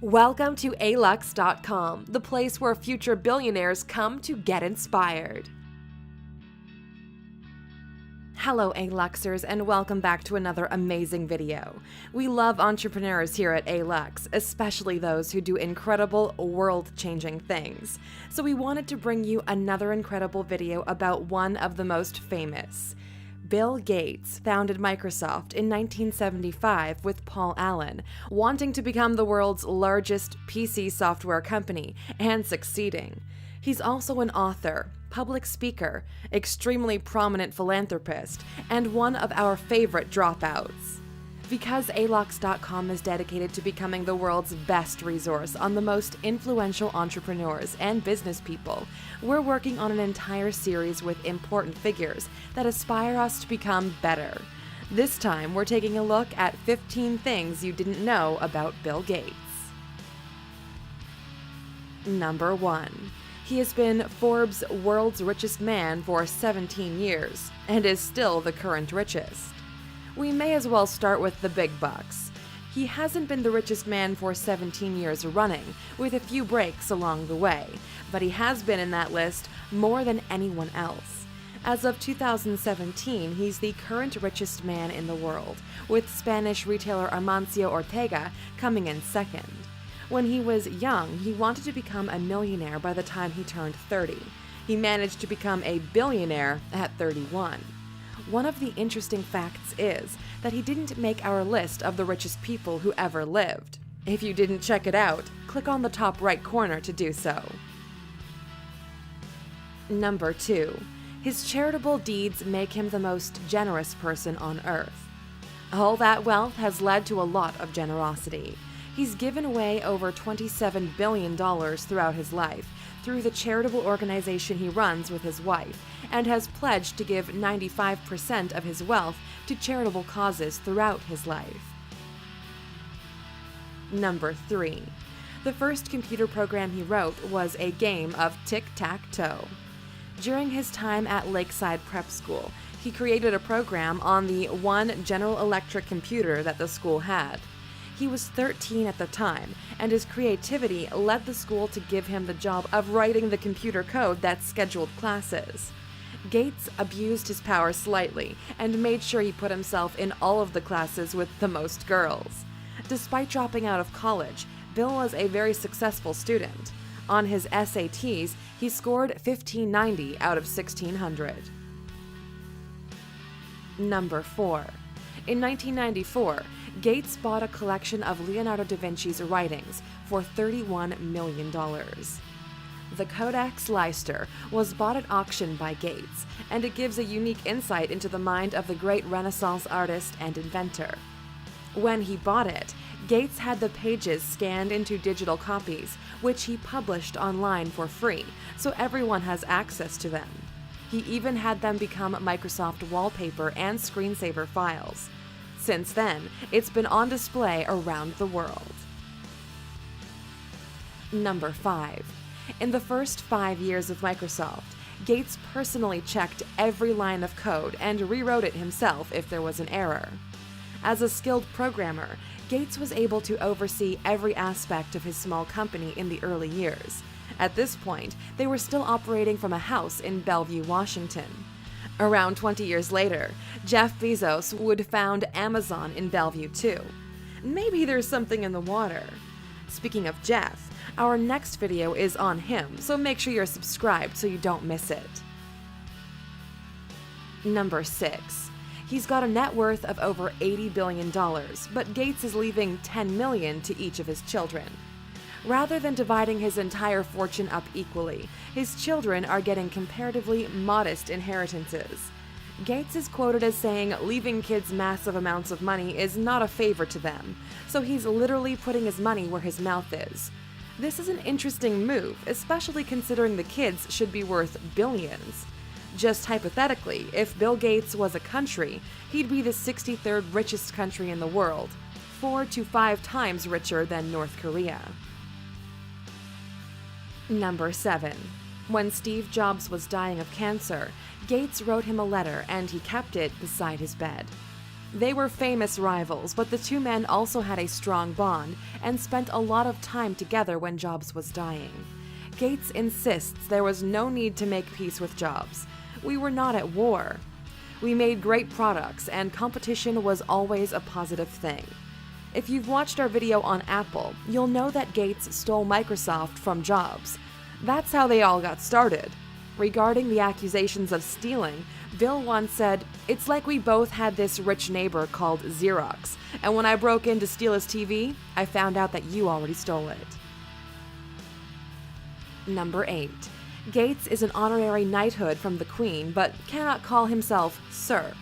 Welcome to alux.com, the place where future billionaires come to get inspired. Hello Aluxers, and welcome back to another amazing video. We love entrepreneurs here at Alux, especially those who do incredible, world-changing things. So we wanted to bring you another incredible video about one of the most famous. Bill Gates founded Microsoft in 1975 with Paul Allen, wanting to become the world's largest PC software company, and succeeding. He's also an author, public speaker, extremely prominent philanthropist, and one of our favorite dropouts. Because alux.com is dedicated to becoming the world's best resource on the most influential entrepreneurs and business people, we're working on an entire series with important figures that aspire us to become better. This time, we're taking a look at 15 things you didn't know about Bill Gates. Number 1. He has been Forbes' world's richest man for 17 years, and is still the current richest. We may as well start with the big bucks. He hasn't been the richest man for 17 years running, with a few breaks along the way, but he has been in that list more than anyone else. As of 2017, he's the current richest man in the world, with Spanish retailer Amancio Ortega coming in second. When he was young, he wanted to become a millionaire by the time he turned 30. He managed to become a billionaire at 31. One of the interesting facts is that he didn't make our list of the richest people who ever lived. If you didn't check it out, click on the top right corner to do so. Number 2. His charitable deeds make him the most generous person on earth. All that wealth has led to a lot of generosity. He's given away over $27 billion throughout his life through the charitable organization he runs with his wife, and has pledged to give 95% of his wealth to charitable causes throughout his life. Number 3. The first computer program he wrote was a game of tic-tac-toe. During his time at Lakeside Prep School, he created a program on the one General Electric computer that the school had. He was 13 at the time, and his creativity led the school to give him the job of writing the computer code that scheduled classes. Gates abused his power slightly and made sure he put himself in all of the classes with the most girls. Despite dropping out of college, Bill was a very successful student. On his SATs, he scored 1590 out of 1600. Number 4. In 1994, Gates bought a collection of Leonardo da Vinci's writings for $31 million. The Codex Leicester was bought at auction by Gates, and it gives a unique insight into the mind of the great Renaissance artist and inventor. When he bought it, Gates had the pages scanned into digital copies, which he published online for free, so everyone has access to them. He even had them become Microsoft wallpaper and screensaver files. Since then, it's been on display around the world. Number 5. In the first 5 years of Microsoft, Gates personally checked every line of code and rewrote it himself if there was an error. As a skilled programmer, Gates was able to oversee every aspect of his small company in the early years. At this point, they were still operating from a house in Bellevue, Washington. Around 20 years later, Jeff Bezos would found Amazon in Bellevue too. Maybe there's something in the water. Speaking of Jeff, our next video is on him, so make sure you're subscribed so you don't miss it. Number 6. He's got a net worth of over $80 billion, but Gates is leaving $10 million to each of his children. Rather than dividing his entire fortune up equally, his children are getting comparatively modest inheritances. Gates is quoted as saying leaving kids massive amounts of money is not a favor to them, so he's literally putting his money where his mouth is. This is an interesting move, especially considering the kids should be worth billions. Just hypothetically, if Bill Gates was a country, he'd be the 63rd richest country in the world, 4 to 5 times richer than North Korea. Number 7. When Steve Jobs was dying of cancer, Gates wrote him a letter and he kept it beside his bed. They were famous rivals, but the two men also had a strong bond and spent a lot of time together when Jobs was dying. Gates insists there was no need to make peace with Jobs. We were not at war. We made great products, and competition was always a positive thing. If you've watched our video on Apple, you'll know that Gates stole Microsoft from Jobs. That's how they all got started. Regarding the accusations of stealing, Bill once said, "It's like we both had this rich neighbor called Xerox, and when I broke in to steal his TV, I found out that you already stole it." Number 8. Gates is an honorary knighthood from the Queen, but cannot call himself Sir.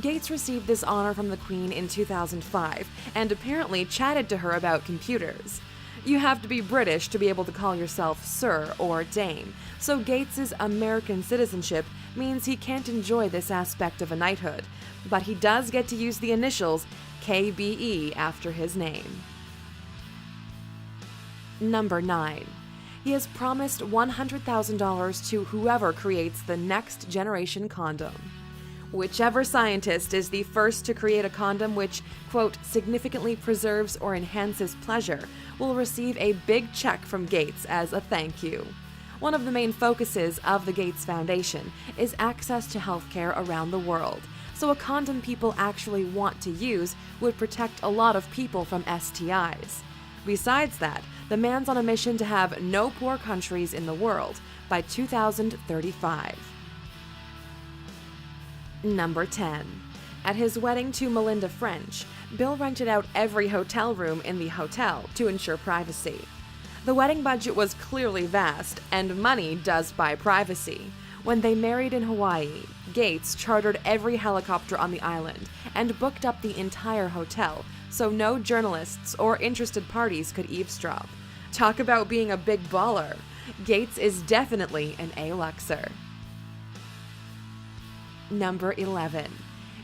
Gates received this honor from the Queen in 2005, and apparently chatted to her about computers. You have to be British to be able to call yourself Sir or Dame, so Gates's American citizenship means he can't enjoy this aspect of a knighthood, but he does get to use the initials KBE after his name. Number 9. He has promised $100,000 to whoever creates the next generation condom. Whichever scientist is the first to create a condom which, quote, significantly preserves or enhances pleasure will receive a big check from Gates as a thank you. One of the main focuses of the Gates Foundation is access to healthcare around the world, so a condom people actually want to use would protect a lot of people from STIs. Besides that, the man's on a mission to have no poor countries in the world by 2035. Number 10. At his wedding to Melinda French, Bill rented out every hotel room in the hotel to ensure privacy. The wedding budget was clearly vast, and money does buy privacy. When they married in Hawaii, Gates chartered every helicopter on the island and booked up the entire hotel, so no journalists or interested parties could eavesdrop. Talk about being a big baller. Gates is definitely an A-Luxer. Number 11.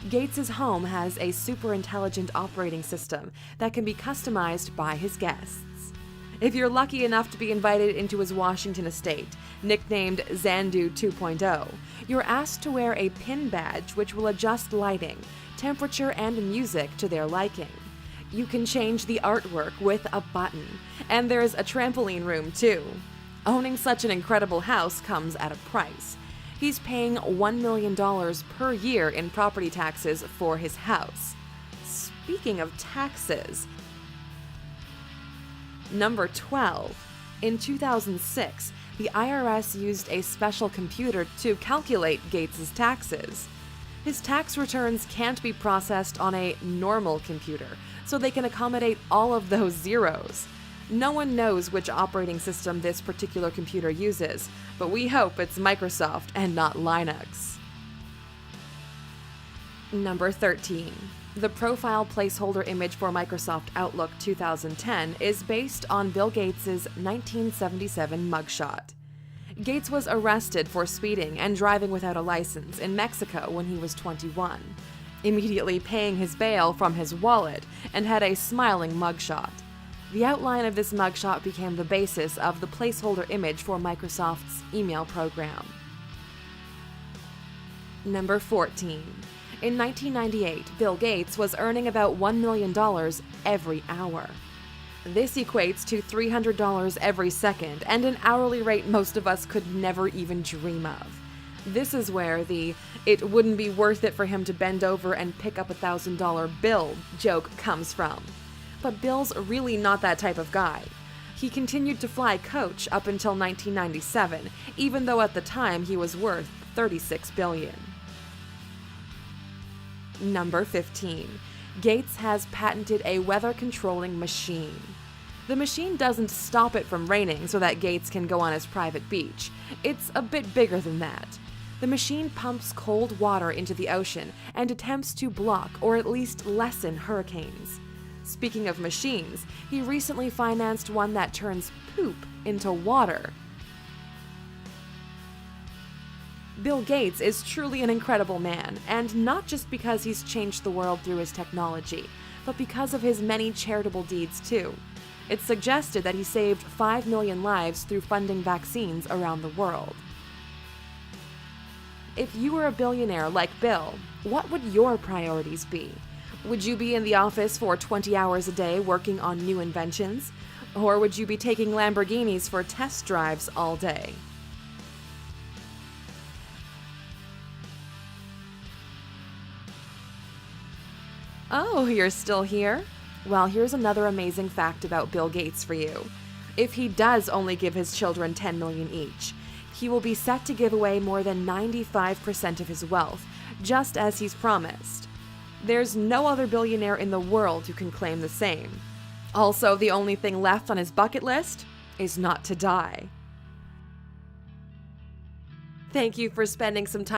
Gates's home has a super intelligent operating system that can be customized by his guests. If you're lucky enough to be invited into his Washington estate, nicknamed Xandu 2.0, you're asked to wear a pin badge which will adjust lighting, temperature, and music to their liking. You can change the artwork with a button, and there's a trampoline room too. Owning such an incredible house comes at a price. He's paying $1 million per year in property taxes for his house. Speaking of taxes, Number 12. In 2006, the IRS used a special computer to calculate Gates's taxes. His tax returns can't be processed on a normal computer, so they can accommodate all of those zeros. No one knows which operating system this particular computer uses, but we hope it's Microsoft and not Linux. Number 13. The profile placeholder image for Microsoft Outlook 2010 is based on Bill Gates's 1977 mugshot. Gates was arrested for speeding and driving without a license in Mexico when he was 21, immediately paying his bail from his wallet, and had a smiling mugshot. The outline of this mugshot became the basis of the placeholder image for Microsoft's email program. Number 14. In 1998, Bill Gates was earning about $1 million every hour. This equates to $300 every second, and an hourly rate most of us could never even dream of. This is where the "it wouldn't be worth it for him to bend over and pick up a $1,000 bill" joke comes from. But Bill's really not that type of guy. He continued to fly coach up until 1997, even though at the time he was worth $36 billion. Number 15. Gates has patented a weather-controlling machine. The machine doesn't stop it from raining so that Gates can go on his private beach. It's a bit bigger than that. The machine pumps cold water into the ocean and attempts to block or at least lessen hurricanes. Speaking of machines, he recently financed one that turns poop into water. Bill Gates is truly an incredible man, and not just because he's changed the world through his technology, but because of his many charitable deeds too. It's suggested that he saved 5 million lives through funding vaccines around the world. If you were a billionaire like Bill, what would your priorities be? Would you be in the office for 20 hours a day working on new inventions? Or would you be taking Lamborghinis for test drives all day? Oh, you're still here? Well, here's another amazing fact about Bill Gates for you. If he does only give his children $10 million each, he will be set to give away more than 95% of his wealth, just as he's promised. There's no other billionaire in the world who can claim the same. Also, the only thing left on his bucket list is not to die. Thank you for spending some time